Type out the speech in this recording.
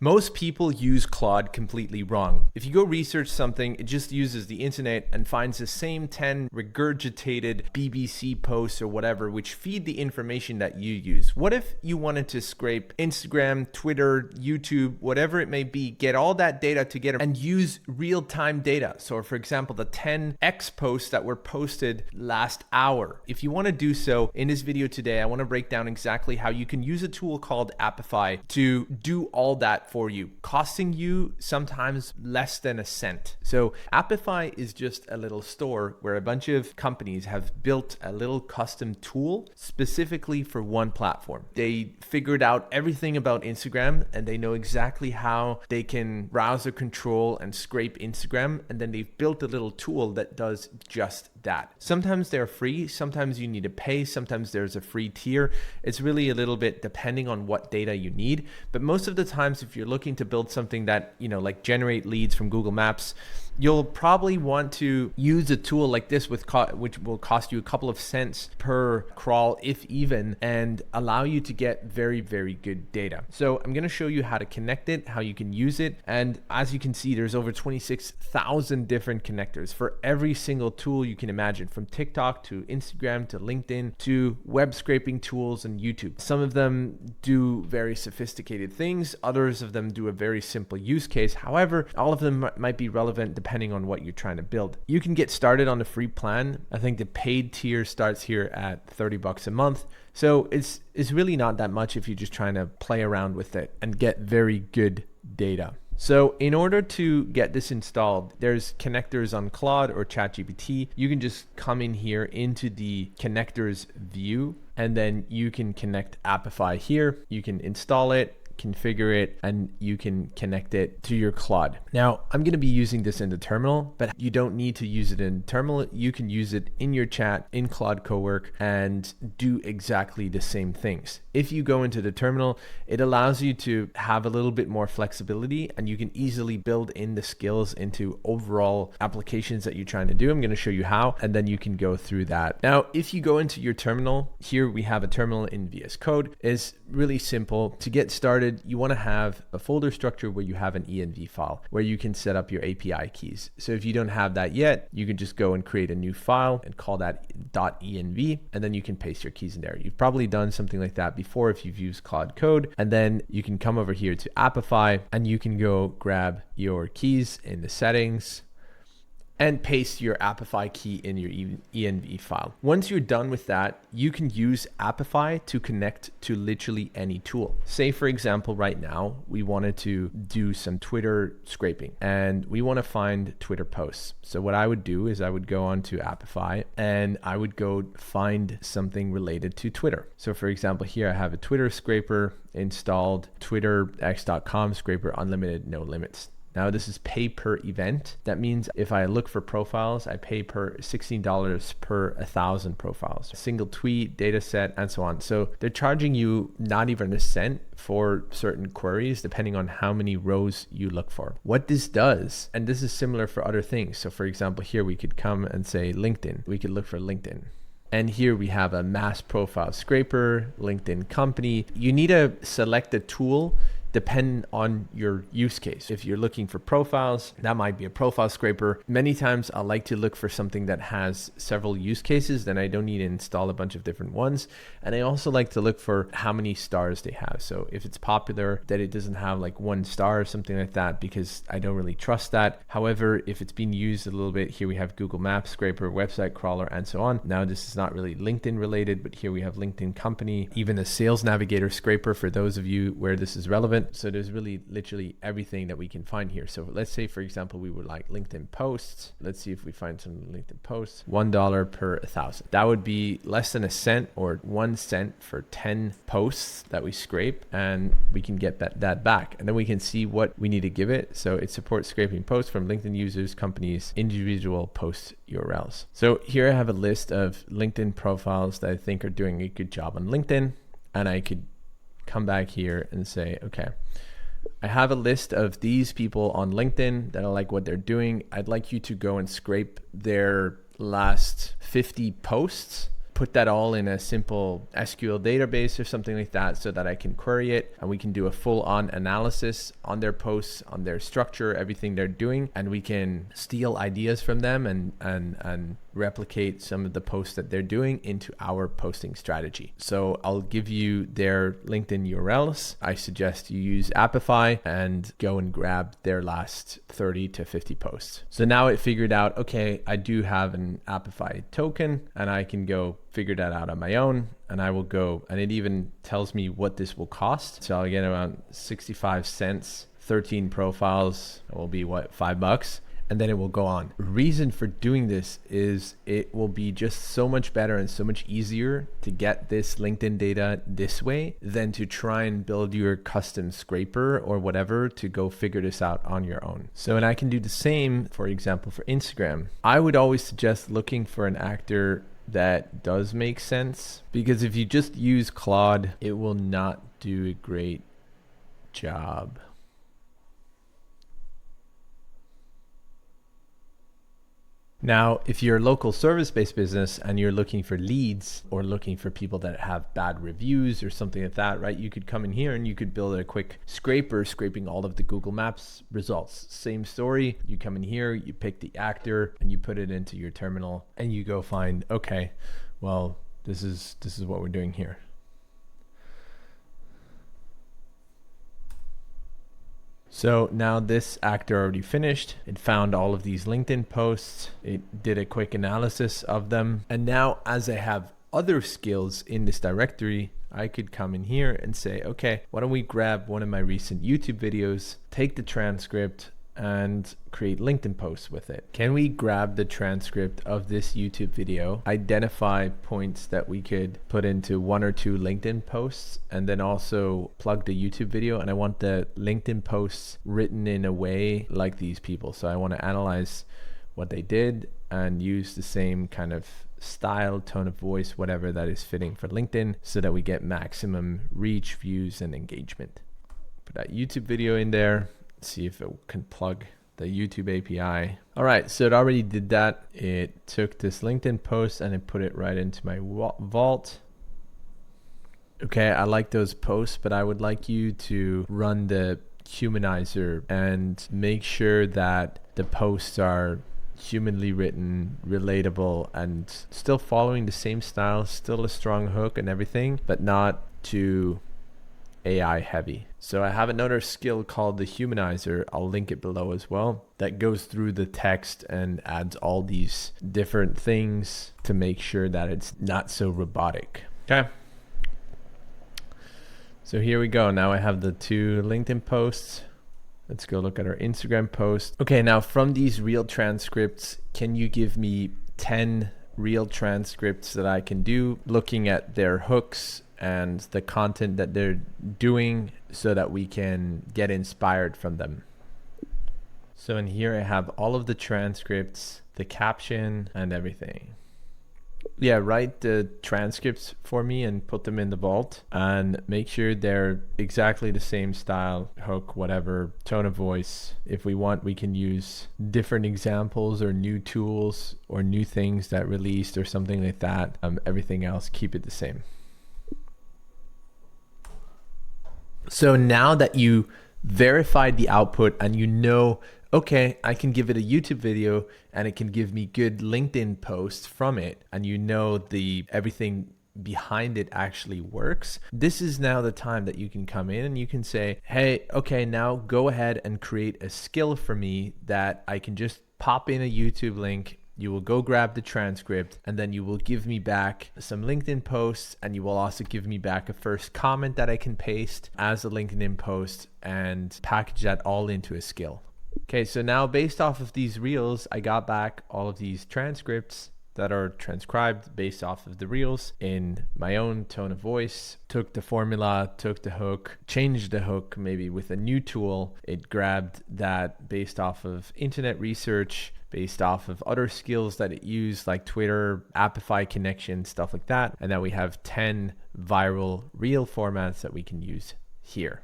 Most people use Claude completely wrong. If you go research something, it just uses the internet and finds the same 10 regurgitated BBC posts or whatever, which feed the information that you use. What if you wanted to scrape Instagram, Twitter, YouTube, whatever it may be, get all that data together and use real-time data? So for example, the 10 X posts that were posted last hour. If you want to do so, in this video today, I want to break down exactly how you can use a tool called Apify to do all that for you, costing you sometimes less than a cent. So Apify is just a little store where a bunch of companies have built a little custom tool specifically for one platform. They figured out everything about Instagram and they know exactly how they can browser control and scrape Instagram, and then they've built a little tool that does just that. Sometimes they're free, sometimes you need to pay, sometimes there's a free tier. It's really a little bit depending on what data you need, but most of the times if you're looking to build something that, like generate leads from Google Maps, you'll probably want to use a tool like this which will cost you a couple of cents per crawl, if even, and allow you to get very, very good data. So I'm going to show you how to connect it, how you can use it. And as you can see, there's over 26,000 different connectors for every single tool you can imagine, from TikTok to Instagram to LinkedIn to web scraping tools and YouTube. Some of them do very sophisticated things. Others of them do a very simple use case. However, all of them might be relevant depending on what you're trying to build. You can get started on the free plan. I think the paid tier starts here at $30 a month. So it's really not that much if you're just trying to play around with it and get very good data. So in order to get this installed, there's connectors on Claude or ChatGPT. You can just come in here into the connectors view, and then you can connect Apify here. You can install it, configure it, and you can connect it to your Claude. Now, I'm going to be using this in the terminal, but you don't need to use it in the terminal. You can use it in your chat in Claude Cowork and do exactly the same things. If you go into the terminal, it allows you to have a little bit more flexibility, and you can easily build in the skills into overall applications that you're trying to do. I'm going to show you how, and then you can go through that. Now, if you go into your terminal, here we have a terminal in VS Code. It's really simple. To get started, you want to have a folder structure where you have an env file where you can set up your API keys. So if you don't have that yet, you can just go and create a new file and call that .env, and then you can paste your keys in there. You've probably done something like that before if you've used Claude Code, and then you can come over here to Apify and you can go grab your keys in the settings and paste your Apify key in your env file. Once you're done with that, you can use Apify to connect to literally any tool. Say for example, right now, we wanted to do some Twitter scraping and we want to find Twitter posts. So what I would do is I would go onto Apify and I would go find something related to Twitter. So for example, here I have a Twitter scraper installed, twitterx.com scraper, unlimited, no limits. Now this is pay per event. That means if I look for profiles, I pay per $16 per 1,000 profiles, single tweet, data set, and so on. So they're charging you not even a cent for certain queries, depending on how many rows you look for. What this does, and this is similar for other things. So for example, here we could come and say LinkedIn. We could look for LinkedIn. And here we have a mass profile scraper, LinkedIn company. You need to select a tool depending on your use case. If you're looking for profiles, that might be a profile scraper. Many times I like to look for something that has several use cases, then I don't need to install a bunch of different ones. And I also like to look for how many stars they have. So if it's popular, that it doesn't have like 1 star or something like that, because I don't really trust that. However, if it's been used a little bit, here we have Google Maps scraper, website crawler, and so on. Now this is not really LinkedIn related, but here we have LinkedIn company, even a sales navigator scraper for those of you where this is relevant. So there's really literally everything that we can find here. So let's say, for example, we would like LinkedIn posts. Let's see if we find some LinkedIn posts. $1 per 1,000. That would be less than a cent, or 1 cent for 10 posts that we scrape, and we can get that back. And then we can see what we need to give it. So it supports scraping posts from LinkedIn users, companies, individual post URLs. So here I have a list of LinkedIn profiles that I think are doing a good job on LinkedIn, and I could come back here and say, okay, I have a list of these people on LinkedIn that I like what they're doing. I'd like you to go and scrape their last 50 posts put that all in a simple SQL database or something like that so that I can query it and we can do a full-on analysis on their posts, on their structure, everything they're doing, and we can steal ideas from them and replicate some of the posts that they're doing into our posting strategy. So I'll give you their LinkedIn URLs. I suggest you use Apify and go and grab their last 30 to 50 posts. So now it figured out, okay, I do have an Apify token and I can go figure that out on my own, and I will go, and it even tells me what this will cost. So I'll get around 65 cents, 13 profiles, it will be what, $5? And then it will go on. Reason for doing this is it will be just so much better and so much easier to get this LinkedIn data this way than to try and build your custom scraper or whatever to go figure this out on your own. So, and I can do the same, for example, for Instagram. I would always suggest looking for an actor that does make sense, because if you just use Claude, it will not do a great job. Now, if you're a local service-based business and you're looking for leads or looking for people that have bad reviews or something like that, right? You could come in here and you could build a quick scraper, scraping all of the Google Maps results. Same story. You come in here, you pick the actor and you put it into your terminal and you go find, okay, well, this is what we're doing here. So now this actor already finished. It found all of these LinkedIn posts. It did a quick analysis of them. And now as I have other skills in this directory, I could come in here and say, okay, why don't we grab one of my recent YouTube videos, take the transcript and create LinkedIn posts with it. Can we grab the transcript of this YouTube video, identify points that we could put into 1 or 2 LinkedIn posts, and then also plug the YouTube video? And I want the LinkedIn posts written in a way like these people. So I want to analyze what they did and use the same kind of style, tone of voice, whatever that is fitting for LinkedIn so that we get maximum reach, views, and engagement. Put that YouTube video in there. See if it can plug the YouTube API. All right, so it already did that. It took this LinkedIn post and it put it right into my vault. Okay, I like those posts, but I would like you to run the humanizer and make sure that the posts are humanly written, relatable, and still following the same style, still a strong hook and everything, but not too AI heavy. So I have another skill called the humanizer. I'll link it below as well. That goes through the text and adds all these different things to make sure that it's not so robotic. Okay. So here we go. Now I have the 2 LinkedIn posts. Let's go look at our Instagram post. Okay, now from these real transcripts, can you give me 10 real transcripts that I can do looking at their hooks and the content that they're doing so that we can get inspired from them? So in here I have all of the transcripts, the caption and everything. Yeah, write the transcripts for me and put them in the vault and make sure they're exactly the same style, hook, whatever, tone of voice. If we want, we can use different examples or new tools or new things that released or something like that. Everything else, keep it the same. So now that you verified the output and you know, okay, I can give it a YouTube video and it can give me good LinkedIn posts from it, and you know the everything behind it actually works, this is now the time that you can come in and you can say, hey, okay, now go ahead and create a skill for me that I can just pop in a YouTube link. You will go grab the transcript and then you will give me back some LinkedIn posts, and you will also give me back a first comment that I can paste as a LinkedIn post and package that all into a skill. Okay, so now based off of these reels, I got back all of these transcripts that are transcribed based off of the reels in my own tone of voice, took the formula, took the hook, changed the hook maybe with a new tool. It grabbed that based off of internet research, based off of other skills that it used like Twitter, Apify connection, stuff like that. And now we have 10 viral reel formats that we can use here.